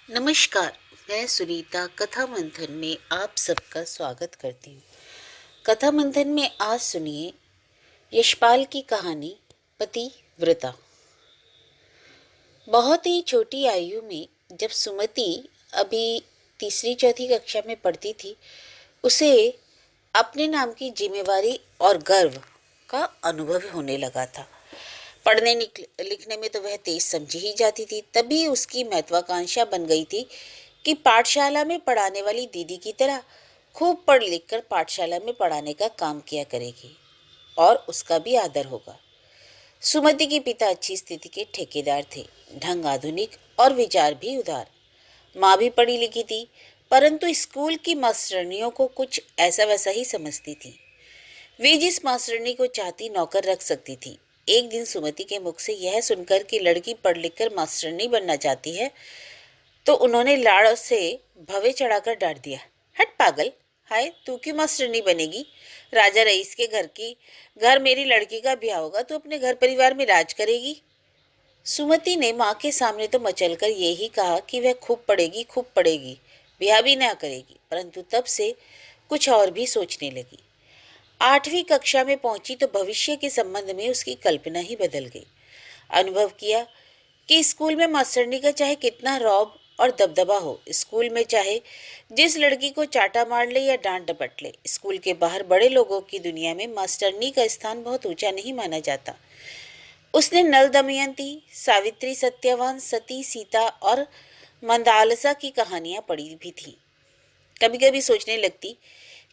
नमस्कार। मैं सुनीता कथा मंथन में आप सबका स्वागत करती हूँ। कथा मंथन में आज सुनिए यशपाल की कहानी पतिव्रता। बहुत ही छोटी आयु में जब सुमति अभी तीसरी चौथी कक्षा में पढ़ती थी, उसे अपने नाम की जिम्मेवारी और गर्व का अनुभव होने लगा था। पढ़ने लिखने में तो वह तेज समझी ही जाती थी, तभी उसकी महत्वाकांक्षा बन गई थी कि पाठशाला में पढ़ाने वाली दीदी की तरह खूब पढ़ लिख कर पाठशाला में पढ़ाने का काम किया करेगी और उसका भी आदर होगा। सुमति के पिता अच्छी स्थिति के ठेकेदार थे, ढंग आधुनिक और विचार भी उदार। माँ भी पढ़ी लिखी थी, परंतु स्कूल की मास्टरनियों को कुछ ऐसा वैसा ही समझती थी। वे जिस मास्टरनी को चाहती नौकर रख सकती थी। एक दिन सुमति के मुख से यह सुनकर कि लड़की पढ़ लिख कर मास्टरनी बनना चाहती है, तो उन्होंने लाड़ से भवे चढ़ाकर डांट दिया। हट पागल, हाय तू क्यों मास्टरनी बनेगी? राजा रईस के घर मेरी लड़की का ब्याह होगा तो अपने घर परिवार में राज करेगी। सुमति ने माँ के सामने तो मचलकर यही कहा कि वह खूब पढ़ेगी, ब्याह भी ना करेगी, परंतु तब से कुछ और भी सोचने लगी। 8वीं कक्षा में पहुंची तो भविष्य के संबंध में उसकी कल्पना ही बदल गई। अनुभव किया कि स्कूल में मास्टरनी का चाहे कितना रौब और दबदबा हो, स्कूल में चाहे जिस लड़की को चाटा मार ले या डांट डपट ले, स्कूल के बाहर बड़े लोगों की दुनिया में मास्टरनी का स्थान बहुत ऊंचा नहीं माना जाता। उसने नल दमयंती, सावित्री, सत्यवान, सती, सीता और मंदालसा की कहानियां पढ़ी भी थी। कभी कभी सोचने लगती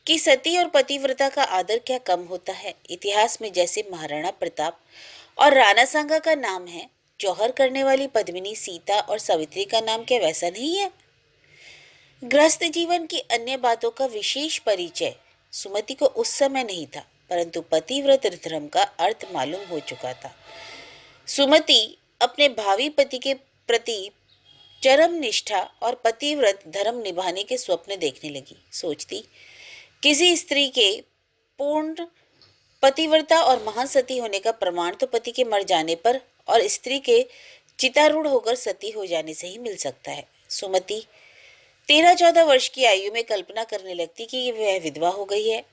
कि सती और पतिव्रता का आदर क्या कम होता है। इतिहास में जैसे महाराणा प्रताप और राणा सांगा का नाम है, जौहर करने वाली पद्मिनी, सीता और सावित्री का नाम क्या वैसा नहीं है? गृहस्थ जीवन की अन्य बातों का विशेष परिचय सुमति को उस समय नहीं था, परंतु पतिव्रत धर्म का अर्थ मालूम हो चुका था। सुमति अपने भावी पति के प्रति चरम निष्ठा और पतिव्रत धर्म निभाने के स्वप्न देखने लगी। सोचती, किसी स्त्री के पूर्ण पतिव्रता और महान सती होने का प्रमाण तो पति के मर जाने पर और स्त्री के चितारूढ़ होकर सती हो जाने से ही मिल सकता है। सुमति 13-14 वर्ष की आयु में कल्पना करने लगती कि वह विधवा हो गई है।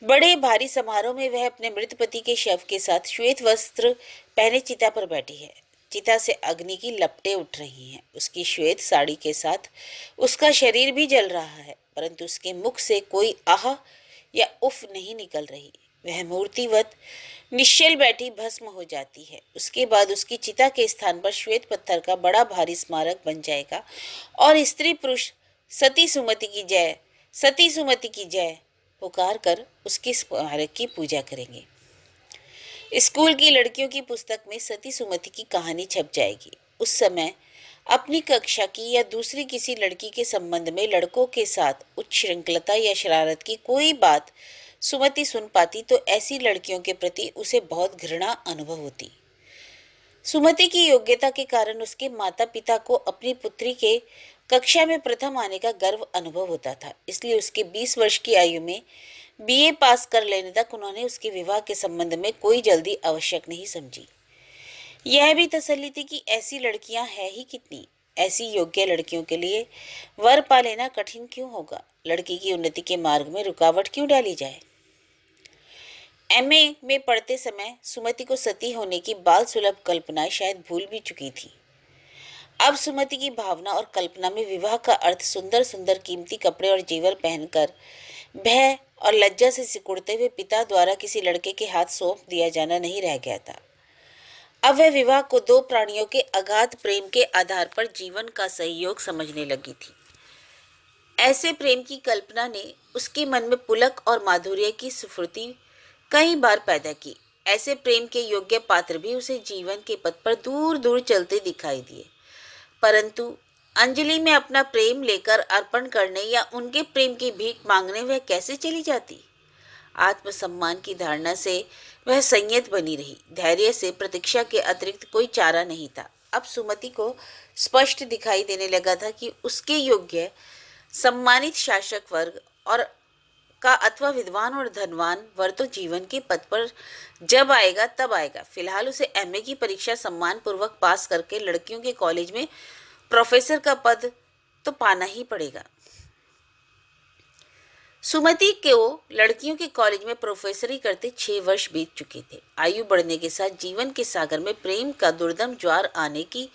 बड़े भारी समारोह में वह अपने मृत पति के शव के साथ श्वेत वस्त्र पहने चिता पर बैठी है। चिता से अग्नि की लपटें उठ रही हैं। उसकी श्वेत साड़ी के साथ उसका शरीर भी जल रहा है, परंतु उसके मुख से कोई आह या उफ नहीं निकल रही। वह मूर्तिवत निश्चल बैठी भस्म हो जाती है। उसके बाद उसकी चिता के स्थान पर श्वेत पत्थर का बड़ा भारी स्मारक बन जाएगा और स्त्री पुरुष सती सुमति की जय, सती सुमति की जय पुकार कर उसके स्मारक की पूजा करेंगे। स्कूल की लड़कियों की पुस्तक में सती सुमति की कहानी छप जाएगी। उस समय अपनी कक्षा की या दूसरी किसी लड़की के संबंध में लड़कों के साथ उच्छृंखलता या शरारत की कोई बात सुमति सुन पाती तो ऐसी लड़कियों के प्रति उसे बहुत घृणा अनुभव होती। सुमति की योग्यता के कारण उसके माता पिता को अपनी पुत्री के कक्षा में प्रथम आने का गर्व अनुभव होता था। इसलिए उसके 20 वर्ष की आयु में बीए पास कर लेने तक उन्होंने उसके विवाह के संबंध में कोई जल्दी आवश्यक नहीं समझी। यह भी तसल्ली थी कि ऐसी लड़कियां हैं ही कितनी, ऐसी योग्य लड़कियों के लिए वर पा लेना कठिन क्यों होगा, लड़की की उन्नति के मार्ग में रुकावट क्यों डाली जाए। एमए में पढ़ते समय सुमति को सती होने की बाल सुलभ कल्पनाएं शायद भूल भी चुकी थी। अब सुमति की भावना और कल्पना में विवाह का अर्थ सुंदर सुंदर कीमती कपड़े और जेवर पहनकर भय और लज्जा से सिकुड़ते हुए पिता द्वारा किसी लड़के के हाथ सौंप दिया जाना नहीं रह गया था। अब वह विवाह को दो प्राणियों के अगाध प्रेम के आधार पर जीवन का सहयोग समझने लगी थी। ऐसे प्रेम की कल्पना ने उसके मन में पुलक और माधुर्य की स्फूर्ति कई बार पैदा की। ऐसे प्रेम के योग्य पात्र भी उसे जीवन के पथ पर दूर दूर चलते दिखाई दिए, परंतु अंजलि में अपना प्रेम लेकर अर्पण करने या उनके प्रेम की भीख मांगने वह कैसे चली जाती। आत्मसम्मान की धारणा से वह संयत बनी रही। धैर्य से प्रतीक्षा के अतिरिक्त कोई चारा नहीं था। अब सुमति को स्पष्ट दिखाई देने लगा था कि उसके योग्य सम्मानित शासक वर्ग और का अथवा विद्वान और धनवान वर तो जीवन के पथ पर जब आएगा तब आएगा। फिलहाल उसे एमए की परीक्षा सम्मान पूर्वक पास करके लड़कियों के कॉलेज में प्रोफेसर का पद तो पाना ही पड़ेगा। सुमति को लड़कियों के कॉलेज में प्रोफेसरी करते 6 वर्ष बीत चुके थे। आयु बढ़ने के साथ जीवन के सागर में प्रेम का दुर्दम ज्वार आने की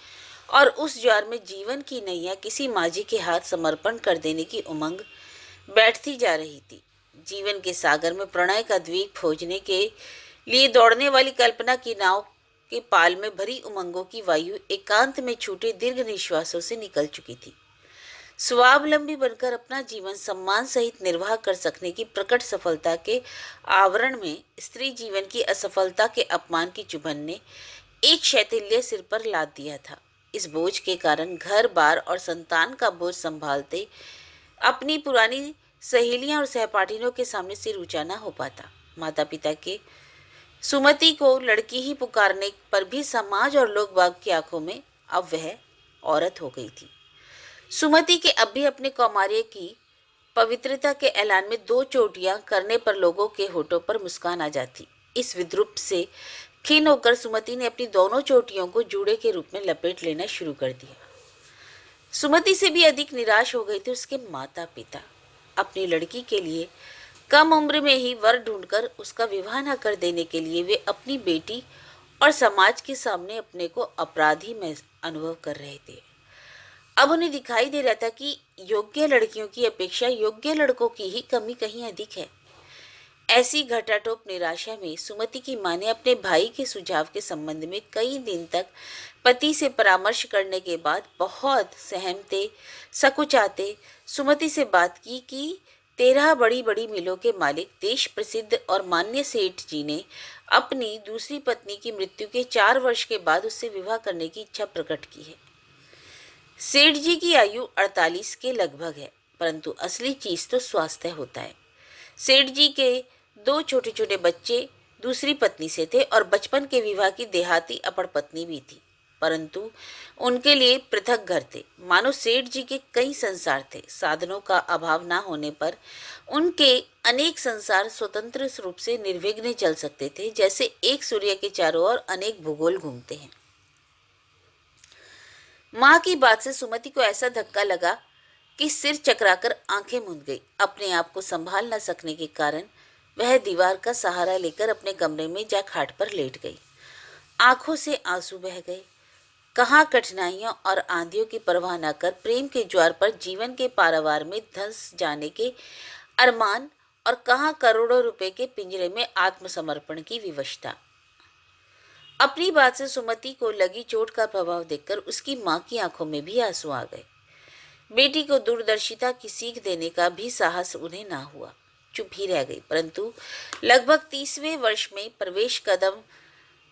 और उस ज्वार में जीवन की नैया किसी माझी के हाथ समर्पण कर देने की उमंग बैठती जा रही थी। जीवन के सागर में प्रणय का द्वीप खोजने के लिए दौड़ने वाली कल्पना की नाव के पाल में भरी उमंगों की वायु एकांत में छूटे दीर्घ निश्वासों से निकल चुकी थी। स्वावलंबी बनकर अपना जीवन सम्मान सहित निर्वाह कर सकने की प्रकट सफलता के आवरण में स्त्री जीवन की असफलता के अपमान की चुभन ने एक शैथिल्य सिर पर लाद दिया था। इस बोझ के कारण घर बार और संतान का बोझ संभालते अपनी पुरानी सहेलियां और सहपाठियों के सामने सिर ऊंचा न हो पाता। माता पिता के सुमति को लड़की ही पुकारने पर भी समाज और लोग बाग की आंखों में अब वह औरत हो गई थी। सुमति के अब भी अपने कौमार्य की पवित्रता के ऐलान में 2 चोटियां करने पर लोगों के होठों पर मुस्कान आ जाती। इस विद्रूप से खिन्न होकर सुमति ने अपनी दोनों चोटियों को जूड़े के रूप में लपेट लेना शुरू कर दिया। सुमति से भी अधिक निराश हो गए थे उसके माता पिता। अपनी लड़की के लिए कम उम्र में ही वर ढूंढकर उसका विवाह न कर देने के लिए वे अपनी बेटी और समाज के सामने अपने को अपराधी में अनुभव कर रहे थे। अब उन्हें दिखाई दे रहा था कि योग्य लड़कियों की अपेक्षा योग्य लड़कों की ही कमी कहीं अधिक है। ऐसी घटाटोप निराशा में सुमति की मां ने अपने भाई के सुझाव के संबंध में कई दिन तक पति से परामर्श करने के बाद बहुत सहमते सकुचाते सुमति से बात की कि 13 बड़ी बड़ी मिलों के मालिक देश प्रसिद्ध और मान्य सेठ जी ने अपनी दूसरी पत्नी की मृत्यु के 4 वर्ष के बाद उससे विवाह करने की इच्छा प्रकट की है। सेठ जी की आयु 48 के लगभग है, परंतु असली चीज तो स्वास्थ्य होता है। सेठ जी के 2 छोटे छोटे बच्चे दूसरी पत्नी से थे और बचपन के विवाह की देहाती अपड़ पत्नी भी थी, परंतु उनके लिए पृथक घर थे। मानो सेठ जी के कई संसार थे। साधनों का अभाव ना होने पर उनके अनेक संसार स्वतंत्र रूप से निर्विघ्न चल सकते थे, जैसे एक सूर्य के चारों ओर अनेक भूगोल घूमते हैं। मां की बात से सुमति को ऐसा धक्का लगा कि सिर चकराकर आंखें मूंद गई। अपने आप को संभाल न सकने के कारण वह दीवार का सहारा लेकर अपने कमरे में जा खाट पर लेट गई। आंखों से आंसू बह गए। कहाँ कठिनाइयों और आंधियों की परवाह न कर प्रेम के ज्वार पर जीवन के पारावार में धंस जाने के अरमान और कहाँ करोड़ों रुपए के पिंजरे में आत्मसमर्पण की विवशता। अपनी बात से सुमति को लगी चोट का प्रभाव देखकर उसकी मां की आंखों में भी आंसू आ गए। बेटी को दूरदर्शिता की सीख देने का भी साहस उन्हें ना हुआ। चुप ही रह गई। परंतु लगभग 30वें वर्ष में प्रवेश कदम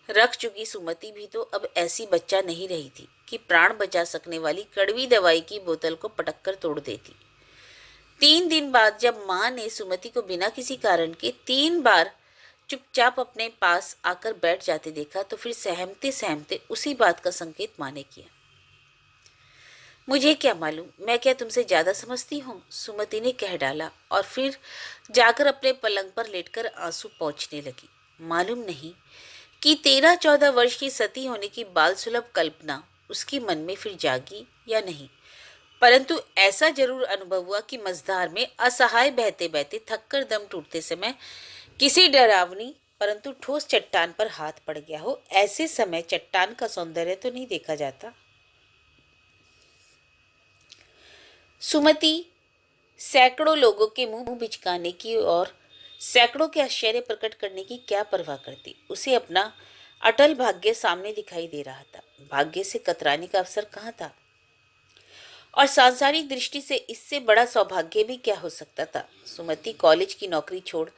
रख चुकी सुमति भी तो अब ऐसी बच्चा नहीं रही थी कि प्राण बचा सकने वाली कड़वी दवाई की बोतल को पटक कर तोड़ देती। 3 दिन बाद जब मां ने सुमति को बिना किसी कारण के 3 बार चुपचाप अपने पास आकर बैठ जाते देखा तो फिर सहमते सहमते उसी बात का संकेत मां ने किया। मुझे क्या मालूम, मैं क्या तुमसे ज्यादा समझती हूँ, सुमति ने कह डाला और फिर जाकर अपने पलंग पर लेटकर आंसू पोंछने लगी। मालूम नहीं कि 13-14 वर्ष की सती होने की बाल सुलभ कल्पना उसकी मन में फिर जागी या नहीं, परंतु ऐसा जरूर अनुभव हुआ कि मझधार में असहाय बहते बहते थककर दम टूटते समय किसी डरावनी परंतु ठोस चट्टान पर हाथ पड़ गया हो। ऐसे समय चट्टान का सौंदर्य तो नहीं देखा जाता। सुमति सैकड़ों लोगों के मुंह बिचकाने की और सैकड़ों के आश्चर्य प्रकट करने की क्या परवाह करती। उसे अपना अटल भाग्य सामने दिखाई दे रहा था। भाग्य से कतराने का अवसर कहाँ था, और सांसारिक दृष्टि से इससे बड़ा सौभाग्य भी क्या हो सकता था। सुमति कॉलेज की नौकरी छोड़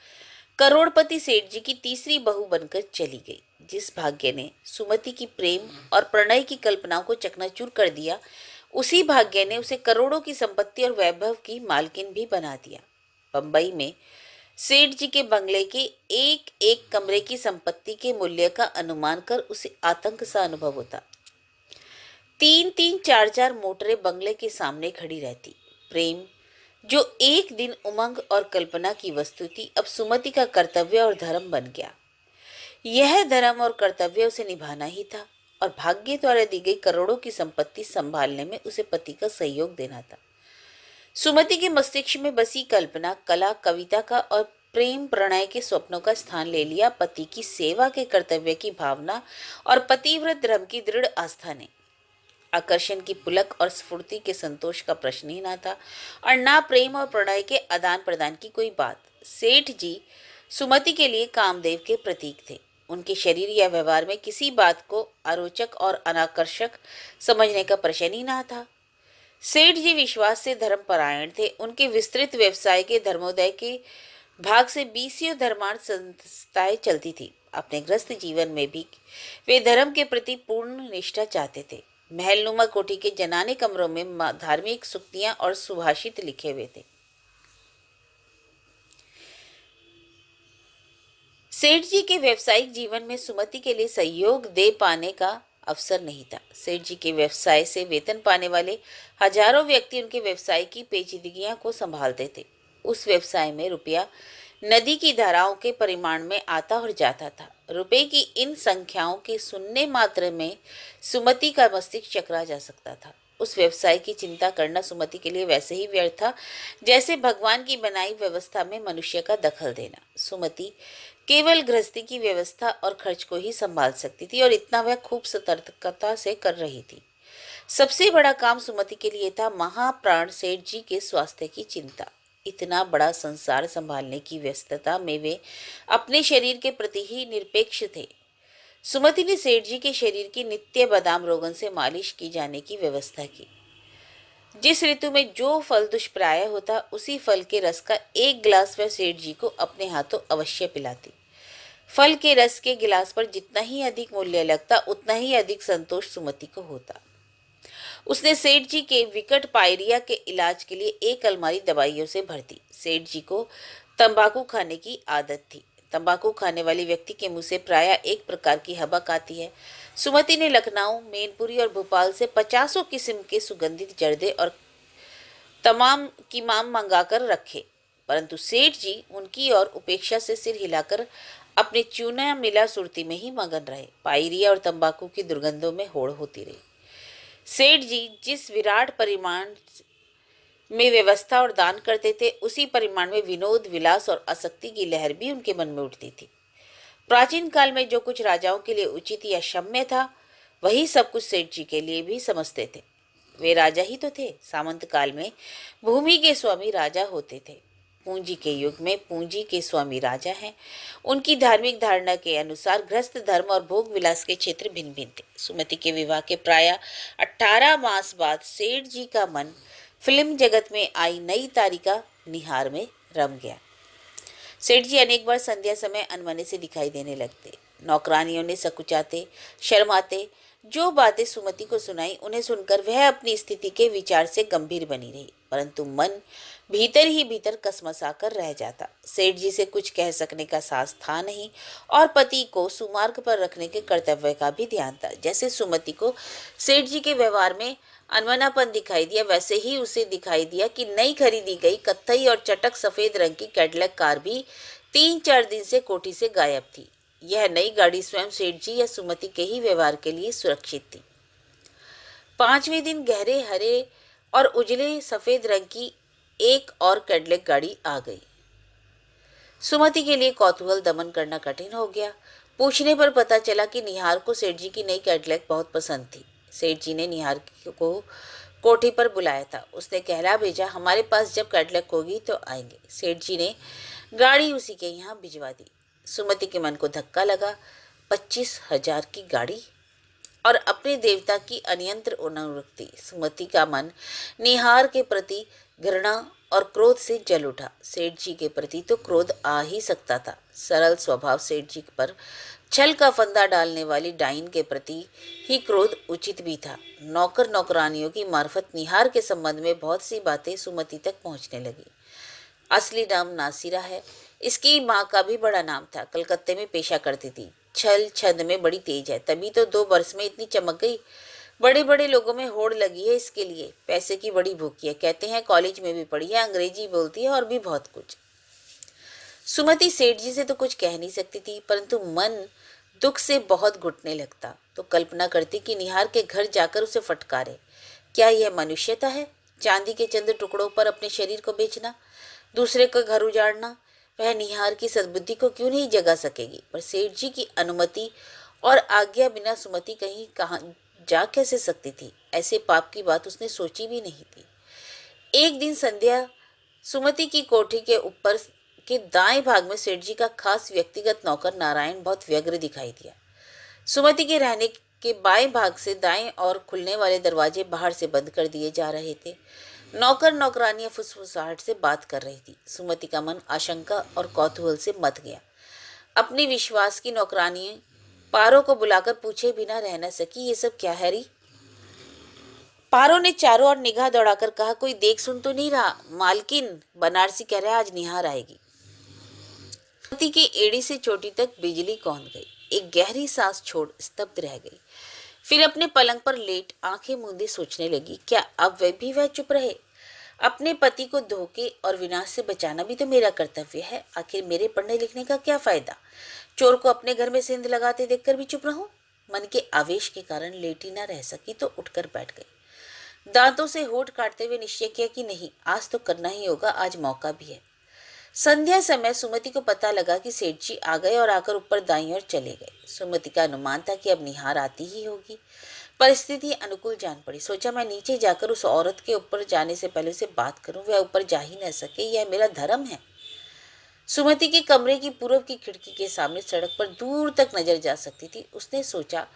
करोड़पति सेठ जी की तीसरी बहू बनकर चली गई। जिस भाग्य ने सुमति की प्रेम और प्रणय की कल्पनाओं को चकनाचूर कर दिया, उसी भाग्य ने उसे करोड़ों की संपत्ति और वैभव की मालकिन भी बना दिया। बंबई में सेठ जी के बंगले के एक एक कमरे की संपत्ति के मूल्य का अनुमान कर उसे आतंक सा अनुभव होता। 3-3, 4-4 मोटरें बंगले के सामने खड़ी रहती। प्रेम जो एक दिन उमंग और कल्पना की वस्तु थी, अब सुमति का कर्तव्य और धर्म बन गया। यह धर्म और कर्तव्य उसे निभाना ही था और भाग्य द्वारा दी गई करोड़ों की संपत्ति संभालने में उसे पति का सहयोग देना था। सुमति के मस्तिष्क में बसी कल्पना, कला, कविता का और प्रेम प्रणय के स्वप्नों का स्थान ले लिया पति की सेवा के कर्तव्य की भावना और पतिव्रत धर्म की दृढ़ आस्था ने। आकर्षण की पुलक और स्फूर्ति के संतोष का प्रश्न ही ना था और ना प्रेम और प्रणय के आदान प्रदान की कोई बात। सेठ जी सुमति के लिए कामदेव के प्रतीक थे। उनके शरीर या व्यवहार में किसी बात को अरोचक और अनाकर्षक समझने का प्रश्न ही ना था। सेठ जी विश्वास से धर्मपरायण थे। उनके विस्तृत व्यवसाय के धर्मोदय के भाग से 20 धर्मार्थ संस्थाएं चलती थी। अपने ग्रस्त जीवन में भी वे धर्म के प्रति पूर्ण निष्ठा चाहते थे। महलनुमा कोठी के जनाने कमरों में धार्मिक सूक्तियां और सुभाषित लिखे हुए थे। सेठ जी के व्यवसायिक जीवन में सुमति के लिए सहयोग दे पाने का अवसर नहीं था। सेठ जी के व्यवसाय से वेतन पाने वाले हजारों व्यक्ति उनके व्यवसाय की पेचीदगियां को संभालते थे। उस व्यवसाय में रुपया नदी की धाराओं के परिमाण में आता और जाता था। रुपए की इन संख्याओं के सुनने मात्र में सुमति का मस्तिष्क चकरा जा सकता था। उस व्यवसाय की चिंता करना सुमति के लिए वैसे ही व्यर्थ था जैसे भगवान की बनाई व्यवस्था में मनुष्य का दखल देना। सुमति केवल गृहस्थी की व्यवस्था और खर्च को ही संभाल सकती थी और इतना वह खूब सतर्कता से कर रही थी। सबसे बड़ा काम सुमति के लिए था महाप्राण सेठ जी के स्वास्थ्य की चिंता। इतना बड़ा संसार संभालने की व्यस्तता में वे अपने शरीर के प्रति ही निरपेक्ष थे। सुमति ने सेठ जी के शरीर की नित्य बादाम रोगन से मालिश की जाने की व्यवस्था की। जिस ऋतु में जो फल दुष्प्राय होता उसी फल के रस का एक गिलास वह सेठ जी को अपने हाथों अवश्य पिलाती। फल के रस के गिलास पर जितना ही अधिक मूल्य लगता उतना ही अधिक संतोष सुमति को होता। उसने सेठ जी के विकट पायरिया के इलाज के लिए एक अलमारी दवाइयों से भर दी। सेठ जी को तंबाकू खाने की आदत थी। तंबाकू खाने वाले व्यक्ति के मुंह से प्रायः एक प्रकार की हबक आती है। सुमति ने लखनऊ, मैनपुरी और भोपाल से 50 किस्म के सुगंधित जर्दे और तमाम कीमाम मंगाकर रखे, परंतु सेठ जी उनकी और उपेक्षा से सिर हिलाकर अपने चूना मिला सुरती में ही मगन रहे। पायरिया और तंबाकू की दुर्गंधों में होड़ होती रही। सेठ जी जिस विराट परिमाण में व्यवस्था और दान करते थे उसी परिमाण में विनोद, विलास और आसक्ति की लहर भी उनके मन में उठती थी। प्राचीन काल में जो कुछ राजाओं के लिए उचित या क्षम्य था वही सब कुछ सेठ जी के लिए भी समझते थे। वे राजा ही तो थे। सामंत काल में भूमि के स्वामी राजा होते थे। पूंजी के युग में पूंजी के स्वामी राजा हैं। उनकी धार्मिक धारणा के अनुसार गृहस्थ धर्म और भोग विलास के क्षेत्र भिन्न भिन्न थे। सुमति के विवाह के प्राय 18 मास बाद सेठ जी का मन फिल्म जगत में आई नई तारिका निहार में रम गया। सेठ जी अनेक बार संध्या समय अनमने से दिखाई देने लगते। नौकरानियों ने सकुचाते, शर्माते जो बातें सुमति को सुनाई उन्हें सुनकर वह अपनी स्थिति के विचार से गंभीर बनी रही, परंतु मन भीतर ही भीतर कसमसा कर रह जाता। सेठ जी से कुछ कह सकने का साहस था नहीं और पति को सुमार्ग पर रखने के कर्तव्य का भी ध्यान था। जैसे सुमति को सेठ जी के व्यवहार में अनमनापन दिखाई दिया वैसे ही उसे दिखाई दिया कि नई खरीदी गई कत्थई और चटक सफेद रंग की कैडलैक कार भी 3-4 दिन से कोठी से गायब थी। यह नई गाड़ी स्वयं सेठ जी या सुमति के ही व्यवहार के लिए सुरक्षित थी। 5वें दिन गहरे हरे और उजले सफेद रंग की एक और कैडलैक गाड़ी आ गई। सुमति के लिए कौतूहल दमन करना कठिन हो गया। पूछने पर पता चला कि निहार को सेठ जी की नई कैडलैक बहुत पसंद थी। सेठ जी ने निहार को कोठी पर बुलाया था। उसने कहला भेजा, हमारे पास जब कैडलैक होगी तो आएंगे। सेठ जी ने गाड़ी उसी के यहाँ भिजवा दी। सुमति के मन को धक्का लगा। 25,000 की गाड़ी और अपने देवता की अनियंत्र अनुरक्ति। सुमति का मन निहार के प्रति घृणा और क्रोध से जल उठा। सेठ जी के प्रति तो क्रोध आ ही सकता था। सरल स्वभाव सेठ जी पर छल का फंदा डालने वाली डाइन के प्रति ही क्रोध उचित भी था। नौकर नौकरानियों की मार्फत निहार के संबंध में बहुत सी बातें सुमति तक पहुंचने लगी। असली नाम नासिरा है। इसकी माँ का भी बड़ा नाम था। कलकत्ते में पेशा करती थी। छल छंद में बड़ी तेज है, तभी तो 2 वर्ष में इतनी चमक गई। बड़े बड़े लोगों में होड़ लगी है इसके लिए। पैसे की बड़ी भूखी है। कहते हैं कॉलेज में भी पढ़ी है, अंग्रेजी बोलती है और भी बहुत कुछ। सुमति सेठ जी से तो कुछ कह नहीं सकती थी, परंतु मन दुख से बहुत घुटने लगता तो कल्पना करती कि निहार के घर जाकर उसे फटकारे। क्या यह मनुष्यता है? चांदी के चंद टुकड़ों पर अपने शरीर को बेचना, दूसरे का घर उजाड़ना। वह निहार की सद्बुद्धि को क्यों नहीं जगा सकेगी? पर सेठ जी की अनुमति और आज्ञा बिना सुमति कहीं कहाँ जा कैसे सकती थी? ऐसे पाप की बात उसने सोची भी नहीं थी। एक दिन संध्या सुमति की कोठी के ऊपर के दाएं भाग में सेठ जी का खास व्यक्तिगत नौकर नारायण बहुत व्यग्र दिखाई दिया। सुमति के रहने के बाएं भाग से दाएं और खुलने वाले दरवाजे बाहर से बंद कर दिए जा रहे थे। नौकर नौकरानियां फुसफुसाहट से बात कर रही थी। सुमति का मन आशंका और कौतूहल से मत गया। अपनी विश्वास की नौकरानियां पारो को बुलाकर पूछे बिना रह न सकी, ये सब क्या है री? पारो ने चारों ओर निगाह दौड़ाकर कहा, कोई देख सुन तो नहीं रहा? मालकिन बनारसी कह रहा है आज निहार आएगी। सुमति की एड़ी से चोटी तक बिजली कौंध गई। एक गहरी सांस छोड़ स्तब्ध रह गई। फिर अपने पलंग पर लेट आंखें मूंदे सोचने लगी, क्या अब वह चुप रहे? अपने पति को धोखे और विनाश से बचाना भी तो मेरा कर्तव्य है। आखिर मेरे पढ़ने लिखने का क्या फायदा? चोर को अपने घर में सेंध लगाते देखकर भी चुप रहूं? मन के आवेश के कारण लेटी न रह सकी तो उठकर बैठ गई। दांतों से होठ काटते हुए निश्चय किया कि नहीं, आज तो करना ही होगा, आज मौका भी है। संध्या समय सुमति को पता लगा कि सेठ जी आ गए और आकर ऊपर दाईं ओर चले गए। सुमति का अनुमान था कि अब निहार आती ही होगी। परिस्थिति अनुकूल जान पड़ी। सोचा मैं नीचे जाकर उस औरत के ऊपर जाने से पहले उसे बात करूं। वह ऊपर जा ही न सके, यह मेरा धर्म है। सुमति के कमरे की पूर्व की खिड़की के सामने सड़क पर दूर तक नजर जा सकती थी। उसने सोचा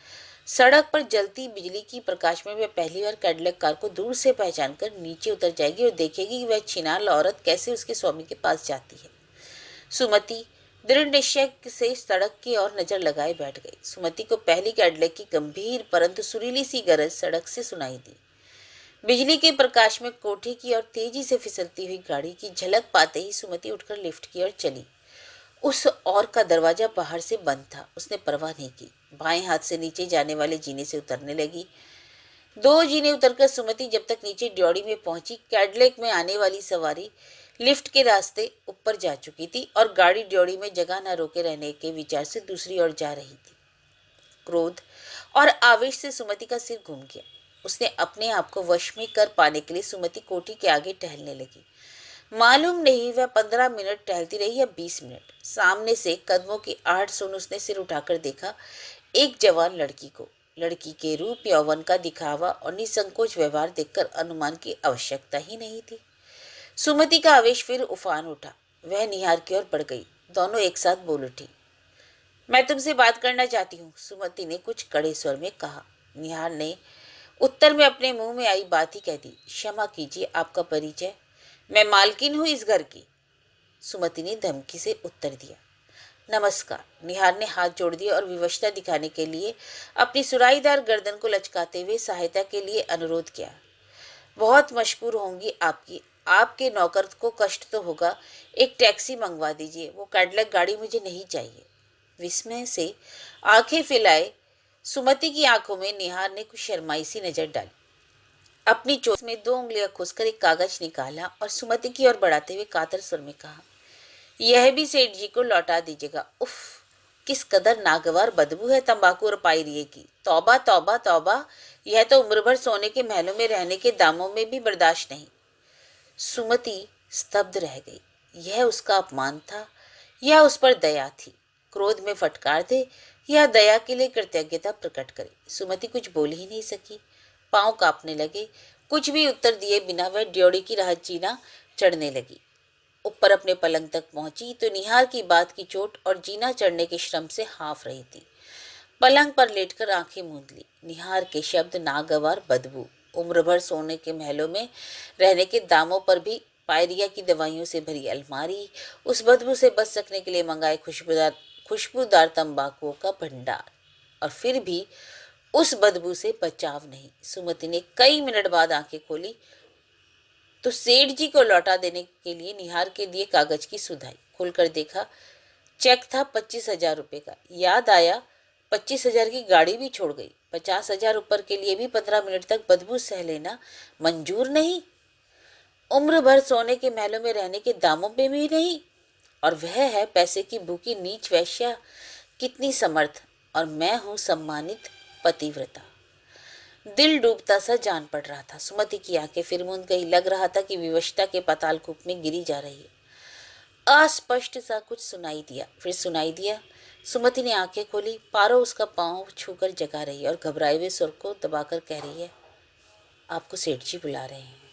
सड़क पर जलती बिजली की प्रकाश में वह पहली बार कैडलैक कार को दूर से पहचान कर नीचे उतर जाएगी और देखेगी कि वह छिनाल औरत कैसे उसके स्वामी के पास जाती है। सुमति दृढ़ निश्चय से सड़क की ओर नजर लगाए बैठ गई। सुमति को पहली कैडलैक की गंभीर परंतु सुरीली सी गरज सड़क से सुनाई दी। बिजली के प्रकाश में कोठी की ओर तेजी से फिसलती हुई गाड़ी की झलक पाते ही सुमति उठकर लिफ्ट की ओर चली। उस और का दरवाजा बाहर से बंद था। उसने परवाह नहीं की, बाएं हाथ से नीचे जाने वाले जीने से उतरने लगी। दो जीने उतरकर सुमति जब तक नीचे ड्योढ़ी में पहुंची, कैडलैक में आने वाली सवारी लिफ्ट के रास्ते ऊपर जा चुकी थी और गाड़ी ड्योढ़ी में जगह न रोके रहने के विचार से दूसरी ओर जा रही थी। क्रोध और आवेश से सुमति का सिर घूम गया। उसने अपने आप को वश में कर पाने के लिए सुमति कोठी के आगे टहलने लगी। मालूम नहीं वह 15 मिनट टहलती रही या 20 मिनट। सामने से कदमों की आहट सुन उसने सिर उठाकर देखा एक जवान लड़की को। लड़की के रूप यौवन का दिखावा और निसंकोच व्यवहार देखकर अनुमान की आवश्यकता ही नहीं थी। सुमति का आवेश फिर उफान उठा। वह निहार की ओर बढ़ गई। दोनों एक साथ बोल उठी। मैं तुमसे बात करना चाहती हूँ, सुमति ने कुछ कड़े स्वर में कहा। निहार ने उत्तर में अपने मुंह में आई बात ही कह दी। क्षमा कीजिए, आपका परिचय? मैं मालकिन हूँ इस घर की, सुमति ने धमकी से उत्तर दिया। नमस्कार, निहार ने हाथ जोड़ दिए और विवशता दिखाने के लिए अपनी सुराहीदार गर्दन को लचकाते हुए सहायता के लिए अनुरोध किया। बहुत मशकूर होंगी आपकी। आपके नौकर को कष्ट तो होगा, एक टैक्सी मंगवा दीजिए, वो कैडलैक गाड़ी मुझे नहीं चाहिए। विस्मय से आंखें फैलाए सुमति की आंखों में निहार ने कुछ शर्माई सी नजर डाली। अपनी चोट में 2 उंगलियां घुसकर एक कागज निकाला और सुमति की ओर बढ़ाते हुए कातर स्वर में कहा, यह भी सेठ जी को लौटा दीजिएगा। उफ, किस कदर नागवार बदबू है तंबाकू और पायरिए की। तौबा तौबा तौबा, यह तो उम्र भर सोने के महलों में रहने के दामों में भी बर्दाश्त नहीं। सुमति स्तब्ध रह गई। यह उसका अपमान था या उस पर दया थी? क्रोध में फटकार दे या दया के लिए कृतज्ञता प्रकट करे? सुमति कुछ बोल ही नहीं सकी। पांव कांपने लगे। कुछ भी उत्तर दिए बिना वह ड्योढ़ी की राह जीना चढ़ने लगी। ऊपर अपने पलंग तक पहुंची तो निहार की बात की चोट और जीना चढ़ने के श्रम से हाफ रही थी। पलंग पर लेटकर आंखें मूंद ली। निहार के शब्द, नागवार बदबू, उम्र भर सोने के महलों में रहने के दामों पर भी पायरिया की दवाइयों से भरी अलमारी, उस बदबू से बच सकने के लिए मंगाए खुशबूदार तंबाकू का भंडार, और फिर भी उस बदबू से बचाव नहीं। सुमति ने कई मिनट बाद आंखें खोली तो सेठ जी को लौटा देने के लिए निहार के दिए कागज की सुधाई। खोलकर देखा, चेक था 25,000 रुपए का। याद आया 25,000 की गाड़ी भी छोड़ गई। 50,000 ऊपर के लिए भी 15 मिनट तक बदबू सह लेना मंजूर नहीं। उम्र भर सोने के महलों में रहने के दामों पे भी नहीं। और वह है पैसे की भूखी नीच वैश्या। कितनी समर्थ और मैं हूँ सम्मानित पतिव्रता। दिल डूबता सा जान पड़ रहा था। सुमति की आंखें फिर मूंद गई। लग रहा था कि विवशता के पाताल कूप में गिरी जा रही है। अस्पष्ट सा कुछ सुनाई दिया, फिर सुनाई दिया। सुमति ने आंखें खोली। पारो उसका पांव छूकर जगा रही है और घबराए हुए स्वर को दबाकर कह रही है, आपको सेठ जी बुला रहे हैं।